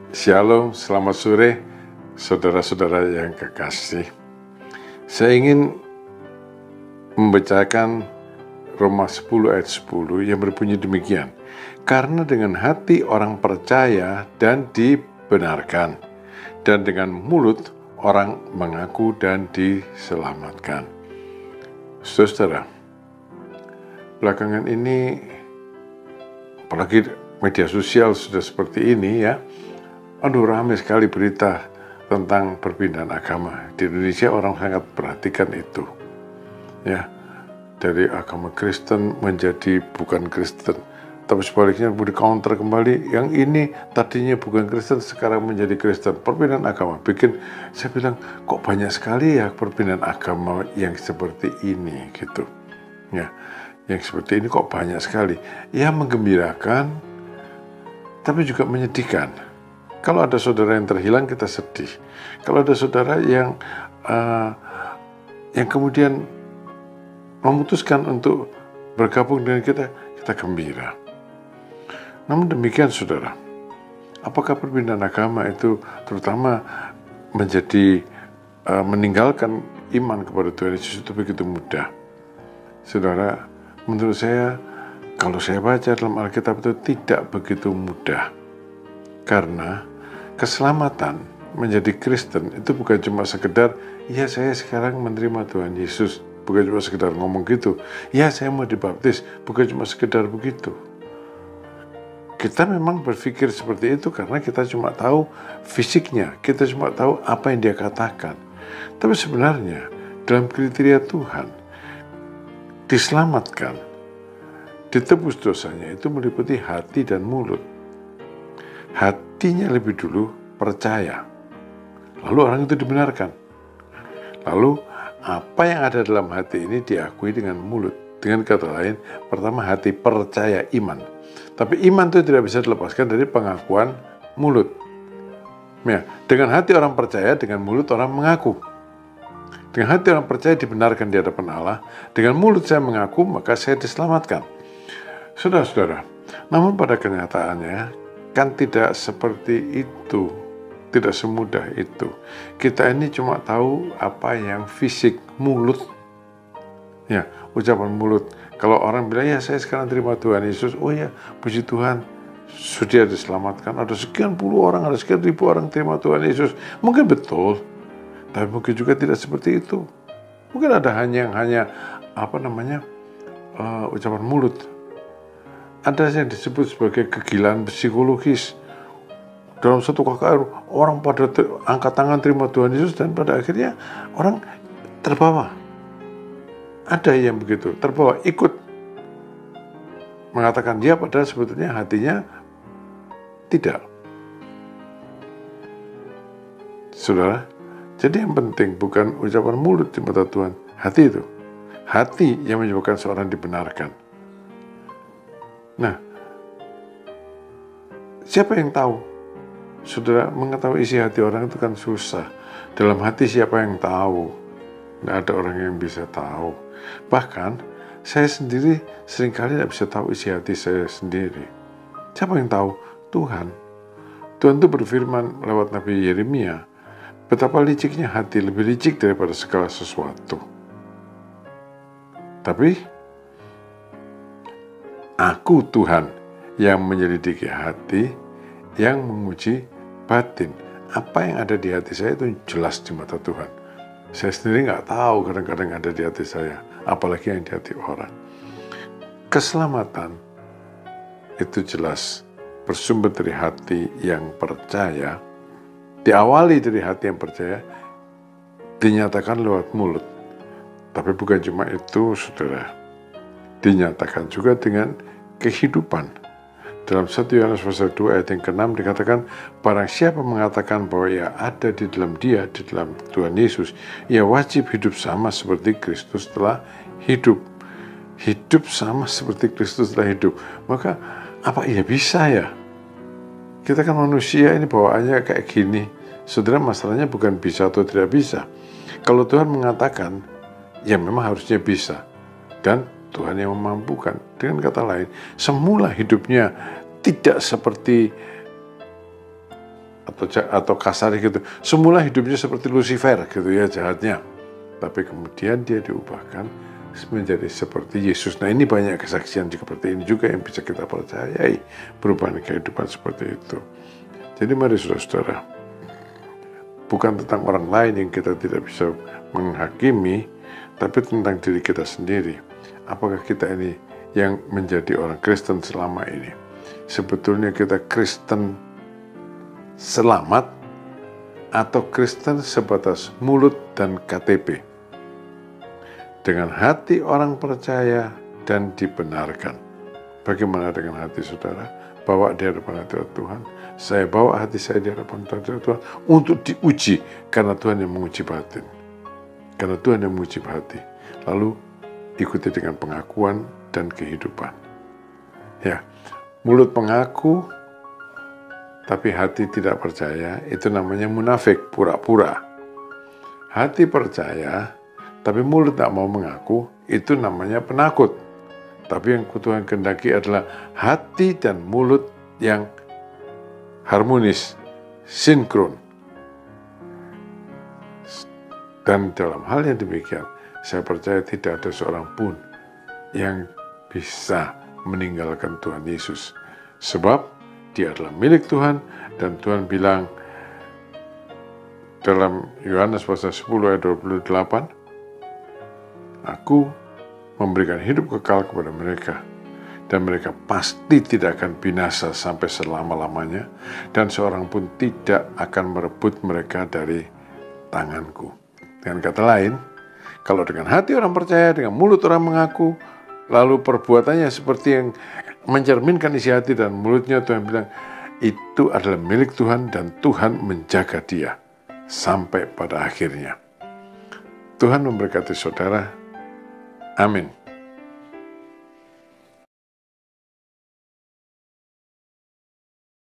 Shalom, selamat sore, saudara-saudara yang kekasih. Saya ingin membacakan Roma 10 ayat 10 yang berbunyi demikian. Karena dengan hati orang percaya dan dibenarkan, dan dengan mulut orang mengaku dan diselamatkan. Saudara, belakangan ini, apalagi media sosial sudah seperti ini ya, ramai sekali berita tentang perpindahan agama. Di Indonesia orang sangat perhatikan itu. Ya, dari agama Kristen menjadi bukan Kristen. Tapi sebaliknya di counter kembali, yang ini tadinya bukan Kristen sekarang menjadi Kristen. Perpindahan agama saya bilang kok banyak sekali ya perpindahan agama yang seperti ini gitu. Ya, yang seperti ini kok banyak sekali. Ya, menggembirakan tapi juga menyedihkan. Kalau ada saudara yang terhilang, kita sedih. Kalau ada saudara yang kemudian memutuskan untuk bergabung dengan kita, kita gembira. Namun demikian, saudara, apakah perpindahan agama itu terutama menjadi meninggalkan iman kepada Tuhan Yesus itu begitu mudah? Saudara, menurut saya, kalau saya baca dalam Alkitab itu tidak begitu mudah. Karena keselamatan menjadi Kristen itu bukan cuma sekedar, ya saya sekarang menerima Tuhan Yesus, bukan cuma sekedar ngomong gitu. Ya saya mau dibaptis, bukan cuma sekedar begitu. Kita memang berpikir seperti itu karena kita cuma tahu fisiknya, kita cuma tahu apa yang dia katakan. Tapi sebenarnya dalam kriteria Tuhan, diselamatkan, ditebus dosanya itu meliputi hati dan mulut. Hatinya lebih dulu percaya, lalu orang itu dibenarkan. Lalu apa yang ada dalam hati ini diakui dengan mulut. Dengan kata lain, pertama hati percaya iman. Tapi iman itu tidak bisa dilepaskan dari pengakuan mulut. Ya, dengan hati orang percaya, dengan mulut orang mengaku. Dengan hati orang percaya dibenarkan di hadapan Allah, dengan mulut saya mengaku maka saya diselamatkan. Saudara-saudara, namun pada kenyataannya kan tidak seperti itu, tidak semudah itu. Kita ini cuma tahu apa yang fisik, mulut. Ya, ucapan mulut. Kalau orang bilang, ya saya sekarang terima Tuhan Yesus, oh ya, puji Tuhan, sudah diselamatkan. Ada sekian puluh orang, ada sekian ribu orang terima Tuhan Yesus. Mungkin betul, tapi mungkin juga tidak seperti itu. Mungkin ada hanya ucapan mulut. Ada yang disebut sebagai kegilaan psikologis. Dalam satu KKR, orang pada angkat tangan terima Tuhan Yesus dan pada akhirnya orang terbawa. Ada yang begitu, terbawa, ikut mengatakan dia padahal sebetulnya hatinya tidak. Saudara, jadi yang penting bukan ucapan mulut di mata Tuhan, hati itu. Hati yang menyebabkan seorang dibenarkan. Nah, siapa yang tahu? Saudara, mengetahui isi hati orang itu kan susah. Dalam hati siapa yang tahu? Tidak ada orang yang bisa tahu. Bahkan, saya sendiri seringkali tidak bisa tahu isi hati saya sendiri. Siapa yang tahu? Tuhan. Tuhan itu berfirman lewat Nabi Yeremia, betapa liciknya hati, lebih licik daripada segala sesuatu. Tapi, Aku Tuhan yang menyelidiki hati, yang menguji batin. Apa yang ada di hati saya itu jelas di mata Tuhan. Saya sendiri nggak tahu kadang-kadang ada di hati saya, apalagi yang di hati orang. Keselamatan itu jelas bersumber dari hati yang percaya, diawali dari hati yang percaya, dinyatakan lewat mulut. Tapi bukan cuma itu, saudara. Dinyatakan juga dengan kehidupan. Dalam 1 Yohanes pasal 2 ayat yang ke-6 dikatakan, barang siapa mengatakan bahwa ia ada di dalam dia, di dalam Tuhan Yesus, ia wajib hidup sama seperti Kristus telah hidup. Hidup sama seperti Kristus telah hidup. Maka apa ia bisa ya? Kita kan manusia ini bawaannya kayak gini. Saudara, masalahnya bukan bisa atau tidak bisa. Kalau Tuhan mengatakan, ya memang harusnya bisa. Dan Tuhan yang memampukan. Dengan kata lain, semula hidupnya tidak seperti atau kasar gitu. Semula hidupnya seperti Lucifer gitu ya, jahatnya. Tapi kemudian dia diubahkan menjadi seperti Yesus. Nah, ini banyak kesaksian seperti ini juga yang bisa kita percayai, perubahan kehidupan seperti itu. Jadi mari saudara-saudara, bukan tentang orang lain yang kita tidak bisa menghakimi, tapi tentang diri kita sendiri. Apakah kita ini yang menjadi orang Kristen selama ini? Sebetulnya kita Kristen selamat atau Kristen sebatas mulut dan KTP? Dengan hati orang percaya dan dibenarkan. Bagaimana dengan hati saudara? Bawa di hadapan hadirat Tuhan. Saya bawa hati saya di hadapan hadirat Tuhan untuk diuji, karena Tuhan yang menguji batin. Karena Tuhan yang menguji hati. Lalu ikuti dengan pengakuan dan kehidupan. Ya, mulut mengaku tapi hati tidak percaya, itu namanya munafik, pura-pura. Hati percaya tapi mulut tak mau mengaku, itu namanya penakut. Tapi yang Tuhan kehendaki adalah hati dan mulut yang harmonis, sinkron. Dan dalam hal yang demikian, saya percaya tidak ada seorang pun yang bisa meninggalkan Tuhan Yesus. Sebab dia adalah milik Tuhan, dan Tuhan bilang dalam Yohanes pasal 10 ayat 28, Aku memberikan hidup kekal kepada mereka, dan mereka pasti tidak akan binasa sampai selama-lamanya, dan seorang pun tidak akan merebut mereka dari tanganku. Dengan kata lain, kalau dengan hati orang percaya, dengan mulut orang mengaku, lalu perbuatannya seperti yang mencerminkan isi hati dan mulutnya, Tuhan bilang, itu adalah milik Tuhan dan Tuhan menjaga dia sampai pada akhirnya. Tuhan memberkati saudara. Amin.